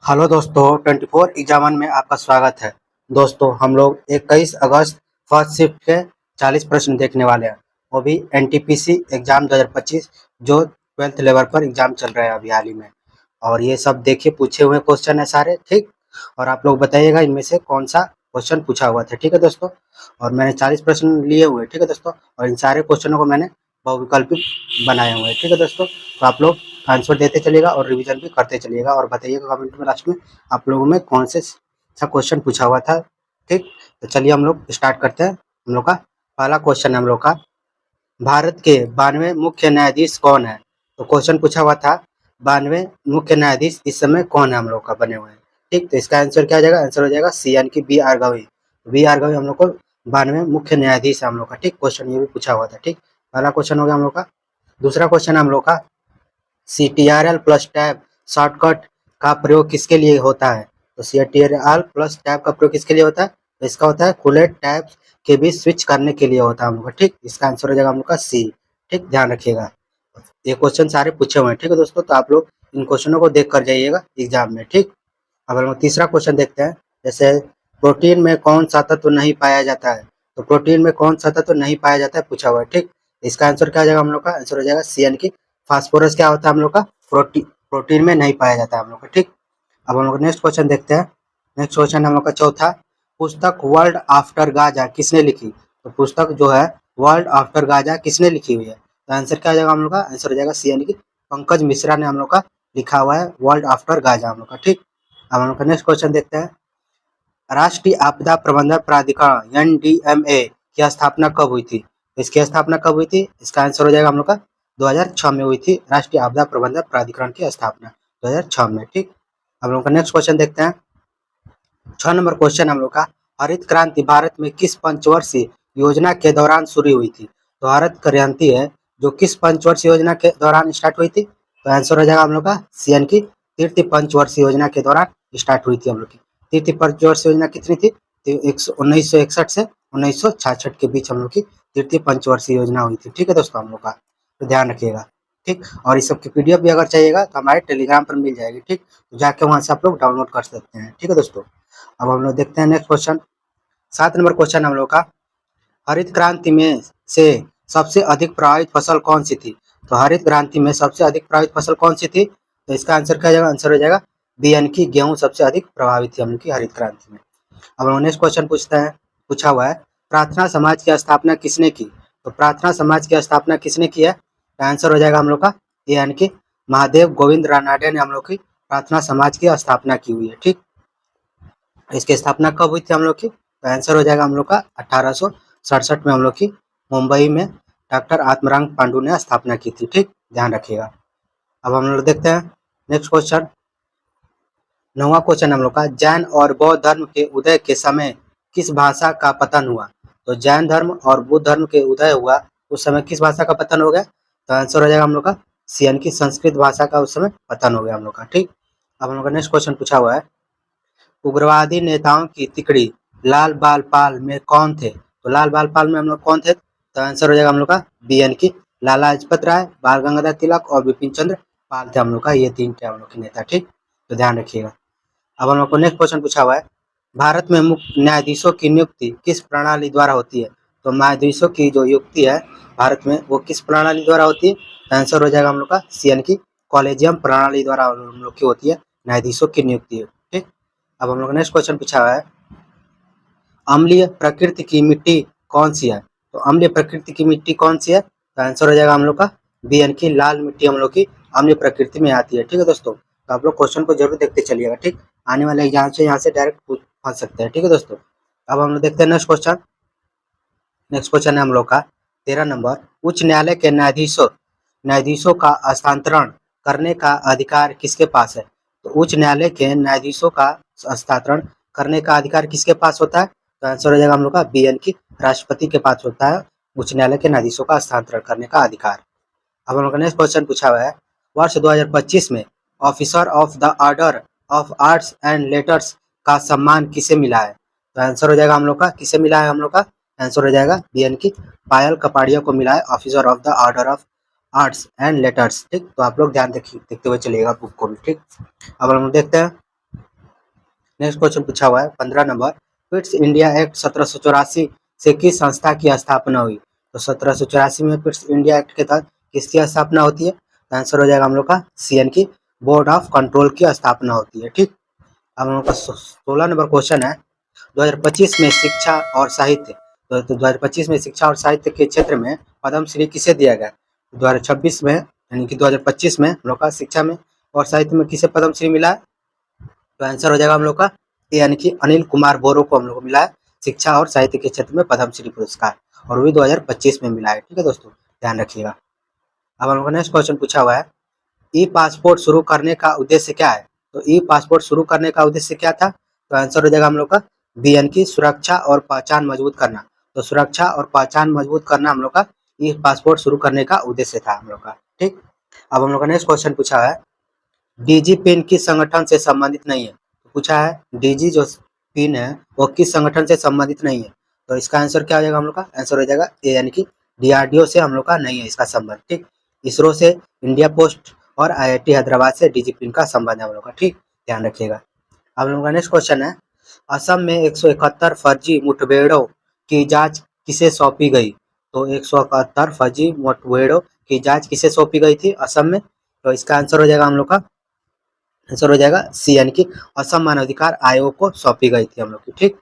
Hello दोस्तों, 24 एग्जामन में आपका स्वागत है। दोस्तों, हम लोग 21 अगस्त फर्स्ट शिफ्ट के 40 प्रश्न देखने वाले हैं, वो भी एनटीपीसी एग्जाम 2025 जो 12th लेवल पर एग्जाम चल रहा है अभी हाल ही में। और ये सब देखिए पूछे हुए क्वेश्चन है सारे, ठीक। और आप लोग बताइएगा इनमें से कौन सा क्वेश्चन पूछा हुआ था, ठीक है दोस्तों। और मैंने 40 प्रश्न लिए हुए, ठीक है दोस्तों। और इन सारे क्वेश्चनों को मैंने बहुविकल्पित बनाए हुए हैं, ठीक है दोस्तों। तो आप लोग आंसर देते चलिएगा और रिवीजन भी करते चलिएगा और बताइएगा कमेंट में लास्ट में आप लोगों में कौन से सा क्वेश्चन पूछा हुआ था, ठीक। तो चलिए हम लोग स्टार्ट करते हैं। हम लोग का पहला क्वेश्चन है हम लोग का, भारत के 92 मुख्य न्यायाधीश कौन है। तो क्वेश्चन पूछा हुआ था 92 मुख्य न्यायाधीश इस समय कौन है हम लोग का बने हुए हैं, ठीक। तो इसका आंसर क्या हो जाएगा, आंसर हो जाएगा सी यानी कि बी आर गवई। बी आर गवई हम लोग को 92 मुख्य न्यायाधीश है हम लोग का, ठीक। क्वेश्चन ये भी पूछा हुआ था, ठीक। पहला क्वेश्चन हो गया हम लोग का। दूसरा क्वेश्चन है हम लोग का, CTRL प्लस टैब शॉर्टकट का प्रयोग किसके लिए होता है। तो CTRL प्लस टैब का प्रयोग किसके लिए होता है, तो इसका होता है खुले टैब के बीच स्विच करने के लिए होता है हम लोग का, ठीक। इसका आंसर हो जाएगा हम लोग का सी, ठीक। ध्यान रखिएगा, ये क्वेश्चन सारे पूछे हुए हैं, ठीक है दोस्तों। तो आप लोग इन क्वेश्चनों को देख कर जाइएगा एग्जाम में, ठीक। अब हम लोग तीसरा क्वेश्चन देखते हैं। जैसे प्रोटीन में कौन सा तत्व नहीं पाया जाता है। तो प्रोटीन में कौन सा तत्व नहीं पाया जाता है पूछा हुआ है, ठीक। इसका आंसर क्या हो जाएगा हम लोग का, आंसर हो जाएगा सी यानी कि फास्फोरस क्या होता है हम लोग का, प्रोटीन में नहीं पाया जाता है हम लोग का, ठीक। अब हम लोग नेक्स्ट क्वेश्चन देखते हैं। नेक्स्ट क्वेश्चन हम लोग का चौथा, पुस्तक वर्ल्ड आफ्टर गाजा किसने लिखी। तो पुस्तक जो है वर्ल्ड आफ्टर गाजा किसने लिखी हुई है। तो आंसर क्या हो जाएगा हम लोग का, आंसर हो जाएगा सी यानी कि पंकज मिश्रा ने हम लोग का लिखा हुआ है वर्ल्ड आफ्टर गाजा हम लोग का, ठीक। अब हम लोग का नेक्स्ट क्वेश्चन देखते हैं। राष्ट्रीय आपदा प्रबंधन प्राधिकरण NDMA की स्थापना कब हुई थी। इसकी स्थापना कब हुई थी, इसका आंसर हो जाएगा हम लोग का 2006 में हुई थी राष्ट्रीय आपदा प्रबंधन प्राधिकरण की स्थापना 2006 में, ठीक। अब हम लोग का नेक्स्ट क्वेश्चन देखते हैं। 6 नंबर क्वेश्चन हम लोग का, हरित क्रांति भारत में किस पंचवर्षीय योजना के दौरान शुरू हुई थी। तो हरित क्रांति है जो किस पंचवर्षीय योजना के दौरान स्टार्ट हुई थी। तो आंसर हो जाएगा हम लोग का सी यानी कि तृतीय पंचवर्षीय योजना के दौरान स्टार्ट हुई थी हम लोग की। तृतीय पंचवर्षीय योजना कितनी थी, तो 1961 से 1966 के बीच हम लोग की तृतीय पंचवर्षीय योजना हुई थी, ठीक है दोस्तों हम लोग का। तो ध्यान रखिएगा, ठीक। और इस सब की PDF भी अगर चाहिएगा तो हमारे टेलीग्राम पर मिल जाएगी, ठीक। तो जाके वहाँ से आप लोग डाउनलोड कर सकते हैं, ठीक है दोस्तों। अब हम लोग देखते हैं नेक्स्ट क्वेश्चन। 7 नंबर क्वेश्चन हम लोग का, हरित क्रांति में से सबसे अधिक प्रभावित फसल कौन सी थी। तो हरित क्रांति में सबसे अधिक प्रभावित फसल कौन सी थी, तो इसका आंसर क्या जाएगा, आंसर हो जाएगा बी यानी कि गेहूं सबसे अधिक प्रभावित थी हम लोग की हरित क्रांति में। अब हम नेक्स्ट क्वेश्चन पूछा हुआ है, प्रार्थना समाज की स्थापना किसने की। तो प्रार्थना समाज की स्थापना किसने की है, तो आंसर हो जाएगा हम लोग का ए यानी कि महादेव गोविंद रानाडे ने हम लोग की प्रार्थना समाज की स्थापना की हुई है, ठीक। इसकी स्थापना कब हुई थी हम लोग की, तो आंसर हो जाएगा हम लोग का 1867 में हम लोग की मुंबई में डॉक्टर आत्माराम पांडु ने स्थापना की थी, ठीक। ध्यान रखिएगा। अब हम लोग देखते हैं नेक्स्ट क्वेश्चन। 9वां क्वेश्चन हम लोग का, जैन और बौद्ध धर्म के उदय के समय किस भाषा का पतन हुआ। तो जैन धर्म और बुद्ध धर्म के उदय हुआ उस समय किस भाषा का पतन हो गया, तो आंसर हो जाएगा हम लोग का सी यानी कि संस्कृत भाषा का उस समय पतन हो गया हम लोग का, ठीक। अब हम लोग का नेक्स्ट क्वेश्चन पूछा हुआ है, उग्रवादी नेताओं की तिकड़ी लाल बाल पाल में कौन थे। तो लाल बाल पाल में हम लोग कौन थे, तो आंसर हो जाएगा हम लोग का बी यानी कि लाला लाजपत राय, बाल गंगाधर तिलक और बिपिन चंद्र पाल थे हम लोग का, ये 3 थे हम लोग के नेता, ठीक। तो ध्यान रखिएगा। अब हम लोग को नेक्स्ट क्वेश्चन पूछा हुआ है, भारत में मुख्य न्यायाधीशों की नियुक्ति किस प्रणाली द्वारा होती है। तो न्यायाधीशों की जो नियुक्ति है भारत में वो किस प्रणाली द्वारा होती है, तो आंसर हो जाएगा हम लोग का सी यानी कि कॉलेजियम प्रणाली द्वारा हम लोग की होती है न्यायाधीशों की नियुक्ति है, ठीक। अब हम लोग नेक्स्ट क्वेश्चन पूछा हुआ है, अम्लीय प्रकृति की मिट्टी कौन सी है। तो अम्लीय प्रकृति की मिट्टी कौन सी है, तो आंसर हो जाएगा हम लोग का बी यानी कि लाल मिट्टी हम लोग की अम्लीय प्रकृति में आती है, ठीक है दोस्तों। तो आप लोग क्वेश्चन को जरूर देखते चलिएगा, ठीक। आने वाले एग्जाम से यहाँ से डायरेक्ट पूछ सकते हैं, ठीक है दोस्तों। अब हम लोग देखते हैं नेक्स्ट क्वेश्चन। नेक्स्ट क्वेश्चन है हम लोग का 13 नंबर, उच्च न्यायालय के न्यायाधीशों का हस्तांतरण करने का अधिकार किसके पास है। तो उच्च न्यायालय के न्यायाधीशों का हस्तांतरण करने का अधिकार किसके पास होता है, तो आंसर हो जाएगा हम लोग का बी यानी कि राष्ट्रपति के पास होता है उच्च न्यायालय के न्यायाधीशों का हस्तांतरण करने का अधिकार। अब हम लोग का नेक्स्ट क्वेश्चन पूछा हुआ है, वर्ष 2025 में officer of the order of arts and letters का सम्मान किसे मिला है। तो आंसर हो जाएगा हम लोग का किसे मिला है, हम लोग का आंसर हो जाएगा बी यानी कि पायल कपाड़िया को मिला है officer of the order of arts and letters, ठीक। तो आप लोग ध्यान देखते हुए चलिएगा बुक को भी, ठीक। अब हम लोग देखते हैं नेक्स्ट क्वेश्चन पूछा हुआ है 15 नंबर, फिट्स इंडिया एक्ट 1784 से किस संस्था की स्थापना हुई? तो 1784 में फिट्स इंडिया एक्ट के तहत किसकी स्थापना होती है? तो आंसर हो जाएगा हम लोग का CN की बोर्ड ऑफ कंट्रोल की स्थापना होती है। ठीक, अब हम लोग का 16 नंबर क्वेश्चन है, 2025 में शिक्षा और साहित्य, तो 2025 में शिक्षा और साहित्य के क्षेत्र में पद्म श्री किसे दिया गया? 2026 में यानी कि 2025 में हम लोग का शिक्षा में और साहित्य में किसे पद्म श्री मिला है? तो आंसर हो जाएगा हम लोग का ए यानी कि अनिल कुमार बोरो को हम लोग को मिला है शिक्षा और साहित्य के क्षेत्र में पद्म श्री पुरस्कार, और वो भी 2025 में मिला है। ठीक है दोस्तों, ध्यान रखिएगा। अब हम लोग का नेक्स्ट क्वेश्चन पूछा हुआ है, ई पासपोर्ट शुरू करने का उद्देश्य क्या है? तो ई पासपोर्ट शुरू करने का उद्देश्य क्या था? तो आंसर हो जाएगा हम लोग का बी यानी कि सुरक्षा और पहचान मजबूत करना। तो सुरक्षा और पहचान मजबूत करना हम लोग का ई पासपोर्ट शुरू करने का उद्देश्य था हम लोग का। ठीक, अब हम लोग का नेक्स्ट क्वेश्चन पूछा है, डीजी पिन किस संगठन से संबंधित नहीं है? तो पूछा है डीजी जो पिन है वो किस संगठन से संबंधित नहीं है? तो इसका आंसर क्या हो जाएगा हम लोग का? आंसर हो जाएगा ए यानी कि DRDO से हम लोग का नहीं है इसका संबंध। ठीक, इसरो से, इंडिया पोस्ट और IIT हैदराबाद से डीजी पिन का संबंध है हम लोग का। ठीक, ध्यान रखिएगा। अब हम लोग का नेक्स्ट क्वेश्चन है, असम में 171 फर्जी मुठभेड़ों की जांच किसे सौंपी गई? तो 171 फर्जी मुठभेड़ों की जांच किसे सौंपी गई थी असम में? तो इसका आंसर हो जाएगा हम लोग का आंसर हो जाएगा सी यानी कि असम मानवाधिकार आयोग को सौंपी गई थी हम लोग की। ठीक,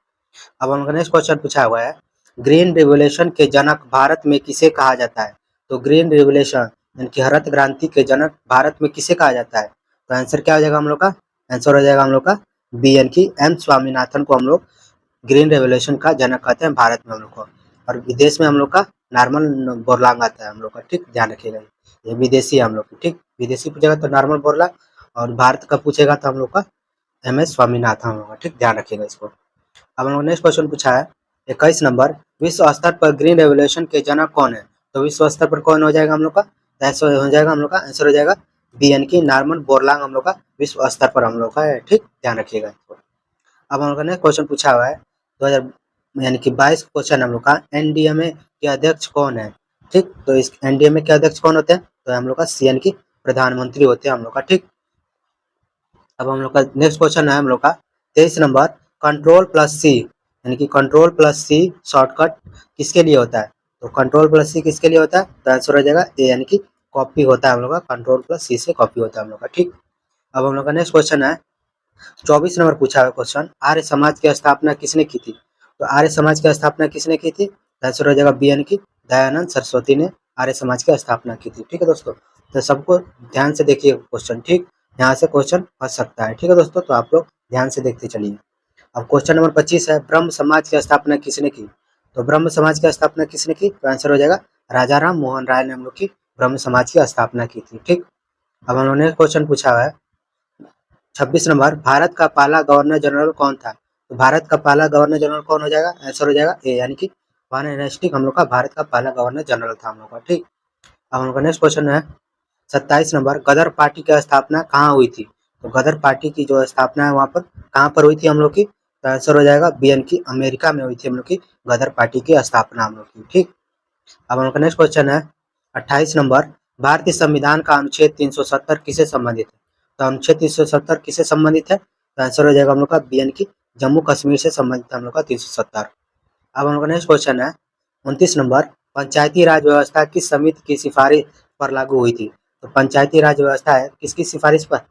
अब हम लोग का नेक्स्ट क्वेश्चन पूछा हुआ है, ग्रीन रिवोल्यूशन के जनक भारत में किसे कहा जाता है? तो ग्रीन रिवोल्यूशन यानी कि हरित क्रांति के जनक भारत में किसे कहा जाता है? तो आंसर क्या हो जाएगा हम लोग का? आंसर हो जाएगा हम लोग का बी यानी कि M स्वामीनाथन को हम लोग ग्रीन रेवोल्यूशन का जनक कहते हैं भारत में हम लोग को, और विदेश में हम लोग का नॉर्मल बोरलांग आता है हम लोग का। ठीक, ध्यान रखिएगा, ये विदेशी है हम लोग की। ठीक, विदेशी पूछेगा तो नॉर्मल बोरलांग, और भारत का पूछेगा तो हम लोग का MS स्वामीनाथन होगा। ठीक, ध्यान रखिएगा इसको। अब हम लोग नेक्स्ट क्वेश्चन पूछा है 21 नंबर, विश्व स्तर पर ग्रीन रेवोल्यूशन के जनक कौन है? तो विश्व स्तर पर कौन हो जाएगा हम लोग का? आंसर हो जाएगा हम लोग का आंसर हो जाएगा बी यानी कि नॉर्मन बोरलांग हम लोग का विश्व स्तर पर हम लोग का है। ठीक, ध्यान रखिएगा इसको। अब हम लोग ने क्वेश्चन पूछा हुआ है 2000 यानी कि 22 क्वेश्चन हम लोग का, NDMA के अध्यक्ष कौन है? ठीक, तो इस NDMA के अध्यक्ष कौन होते हैं? तो हम लोग का CN की प्रधानमंत्री होते हैं हम लोग का। ठीक, अब हम लोग का नेक्स्ट क्वेश्चन है हम लोग का 23 नंबर, Ctrl+C यानी कि Ctrl+C शॉर्टकट किसके लिए होता है? तो Ctrl+C किसके लिए होता है? तो आंसर हो जाएगा ए यानी कि कॉपी होता है हम लोग का, Ctrl+C से कॉपी होता है हम लोग का। ठीक, अब हम लोग का नेक्स्ट क्वेश्चन है 24 नंबर पूछा है क्वेश्चन, आर्य समाज की स्थापना किसने की थी? तो आर्य समाज की स्थापना किसने की थी? आंसर हो जाएगा बी यानी कि दयानंद सरस्वती ने आर्य समाज की स्थापना की थी। ठीक है दोस्तों, तो सबको ध्यान से देखिए क्वेश्चन। ठीक, यहाँ से क्वेश्चन फंस सकता है। ठीक है दोस्तों, तो आप लोग ध्यान से देखते चलिए। अब क्वेश्चन नंबर 25 है, ब्रह्म समाज की स्थापना किसने की? तो ब्रह्म समाज की स्थापना किसने की? तो आंसर हो जाएगा राजा राम मोहन राय ने हम लोग की ब्रह्म समाज की स्थापना की थी। ठीक, अब हम लोगों ने क्वेश्चन पूछा है 26 नंबर, भारत का पहला गवर्नर जनरल कौन था? तो भारत का पहला गवर्नर जनरल कौन हो जाएगा? आंसर हो जाएगा ए यानी कि वान एनेस्टिक हम लोग का भारत का पहला गवर्नर जनरल था हम लोग का। ठीक, अब हम लोग का नेक्स्ट क्वेश्चन है 27 नंबर, गदर पार्टी की स्थापना कहाँ हुई थी? तो गदर पार्टी की जो स्थापना है वहाँ पर कहाँ पर हुई थी हम लोग की? तो आंसर हो जाएगा बी यानी कि अमेरिका में हुई थी हम लोग की गदर पार्टी की स्थापना हम लोग की। ठीक, अब हम लोग का नेक्स्ट क्वेश्चन है 28 नंबर, भारतीय संविधान का अनुच्छेद 370 किसे संबंधित है? तो अनुच्छेद 370 किसे संबंधित है? तो आंसर हो जाएगा हम लोग का बी यानी कि जम्मू कश्मीर से संबंधित है हम लोग का 370। अब हम लोग का नेक्स्ट क्वेश्चन है 29 नंबर, पंचायती राज व्यवस्था किस समिति की सिफारिश पर लागू हुई थी? तो पंचायती राज व्यवस्था है किसकी सिफारिश पर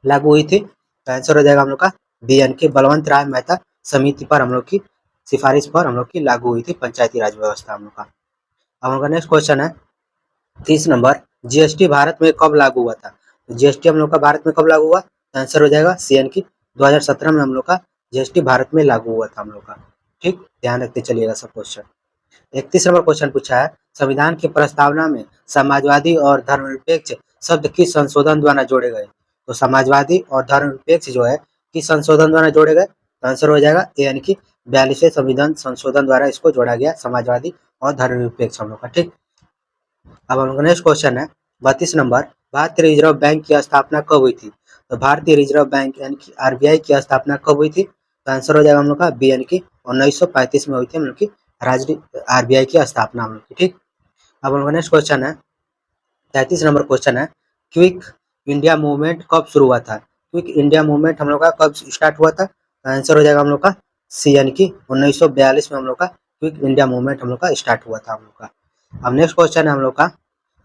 लागू हुई थी? तो आंसर हो जाएगा हम लोग का बी यानी कि बलवंत राय मेहता समिति पर हम लोग की सिफारिश पर हम लोग की लागू हुई थी पंचायती राज व्यवस्था हम लोग का। अब हम लोग का नेक्स्ट क्वेश्चन है 30 नंबर, GST भारत में कब लागू हुआ था? तो GST हम लोग का भारत में कब लागू हुआ? तो आंसर हो जाएगा CN की 2017 में हम लोग का GST भारत में लागू हुआ था हम लोग का। ठीक, ध्यान रखते चलिएगा सब क्वेश्चन। 31 नंबर क्वेश्चन पूछा है, संविधान की प्रस्तावना में समाजवादी और धर्मनिरपेक्ष शब्द किस संशोधन द्वारा जोड़े गए? तो समाजवादी और धर्मनिरपेक्ष जो है किस संशोधन द्वारा जोड़े गए? तो आंसर हो जाएगा ए यानी कि 42वें संविधान संशोधन द्वारा इसको जोड़ा गया, समाजवादी और धर्मनिरपेक्ष हम लोग का। ठीक, अब हम लोग का नेक्स्ट क्वेश्चन है 32 नंबर, भारतीय रिजर्व बैंक की स्थापना कब हुई थी? तो भारतीय रिजर्व बैंक यानी कि RBI की स्थापना कब हुई थी? तो आंसर हो जाएगा हम लोग का बी यानी कि 1935 में हुई थी हम लोग की RBI की स्थापना हम लोग की। ठीक, अब हम लोग का नेक्स्ट क्वेश्चन है 33 नंबर क्वेश्चन है, क्विक इंडिया मूवमेंट कब शुरू हुआ था? क्विक इंडिया मूवमेंट हम लोग का कब स्टार्ट हुआ था? आंसर हो जाएगा हम लोग का सी, यानी कि 1942 में हम लोग का क्विक इंडिया मूवमेंट हम लोग का स्टार्ट हुआ था हम लोग का। अब नेक्स्ट क्वेश्चन है हम लोग का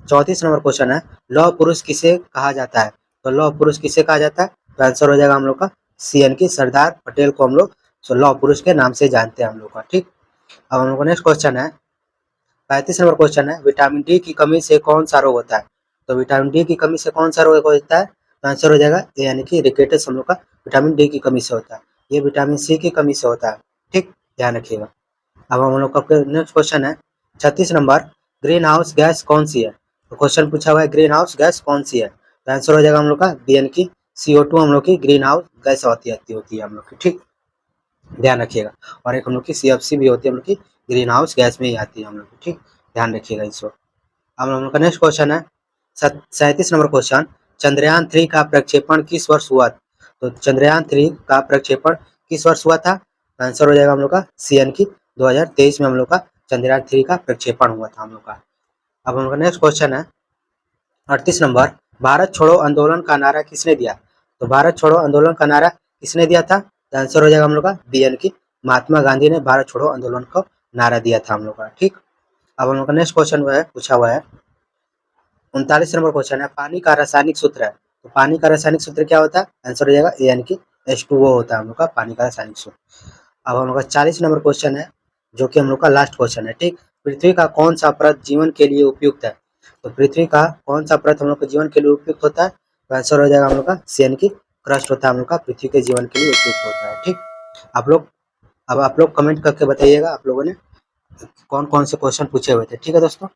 34 नंबर क्वेश्चन है, लौह पुरुष किसे कहा जाता है? तो लौह पुरुष किसे कहा जाता है? तो आंसर हो जाएगा हम लोग का सी, यानी कि सरदार पटेल को हम लोग लौह पुरुष के नाम से जानते हैं हम लोग का। ठीक, अब हम लोग का नेक्स्ट क्वेश्चन है 35 नंबर क्वेश्चन है, विटामिन डी की कमी से कौन सा रोग होता है? तो विटामिन डी की कमी से कौन सा रोग होता है? तो आंसर हो जाएगा ए, यानी कि रिकेटस हम लोग का विटामिन डी की कमी से होता है। ये विटामिन सी की कमी से होता है। ठीक, ध्यान रखिएगा। अब हम लोग का नेक्स्ट क्वेश्चन है 36 नंबर, ग्रीन हाउस गैस कौन सी है? तो क्वेश्चन पूछा हुआ है ग्रीन हाउस गैस कौन सी है? तो आंसर हो जाएगा हम लोग का बी, यानी कि CO2 हम लोग की ग्रीन हाउस गैस होती है हम लोग की। ठीक, ध्यान रखिएगा। और एक हम लोग की CFC भी होती है हम लोग की ग्रीन हाउस गैस में ही आती है हम लोग की। ठीक, ध्यान रखिएगा इसको। अब हम लोग का नेक्स्ट क्वेश्चन है 37 नंबर क्वेश्चन, चंद्रयान 3 का प्रक्षेपण किस वर्ष हुआ? तो चंद्रयान 3 का प्रक्षेपण किस वर्ष हुआ था? आंसर हो जाएगा हम लोग का सी, यानी कि 2023 में हम लोग का चंद्रयान 3 का प्रक्षेपण हुआ था हम लोग का। अब हम लोग का नेक्स्ट क्वेश्चन है 38 नंबर, भारत छोड़ो आंदोलन का नारा किसने दिया? तो भारत छोड़ो आंदोलन का नारा किसने दिया था? तो आंसर हो जाएगा हम लोग का बी, यानी कि महात्मा गांधी ने भारत छोड़ो आंदोलन को नारा दिया था हम लोग का। ठीक, अब हम लोग का नेक्स्ट क्वेश्चन वो है पूछा हुआ है 39 नंबर क्वेश्चन है, पानी का रासायनिक सूत्र है। तो पानी का रासायनिक सूत्र क्या होता है? आंसर हो जाएगा ए, यानी कि H2O होता है हम लोग का पानी का रासायनिक सूत्र। अब हम लोग का 40 नंबर क्वेश्चन है, जो कि हम लोग का लास्ट क्वेश्चन है। ठीक, पृथ्वी का कौन सा परत जीवन के लिए उपयुक्त है? तो पृथ्वी का कौन सा परत हम लोग के जीवन के लिए उपयुक्त होता है? तो आंसर हो जाएगा हम लोग का सी, यानी कि क्रस्ट होता है हम लोग का पृथ्वी के जीवन के लिए उपयुक्त होता है। ठीक, अब आप लोग कमेंट करके बताइएगा आप लोगों ने कौन कौन से क्वेश्चन पूछे हुए थे। ठीक है दोस्तों।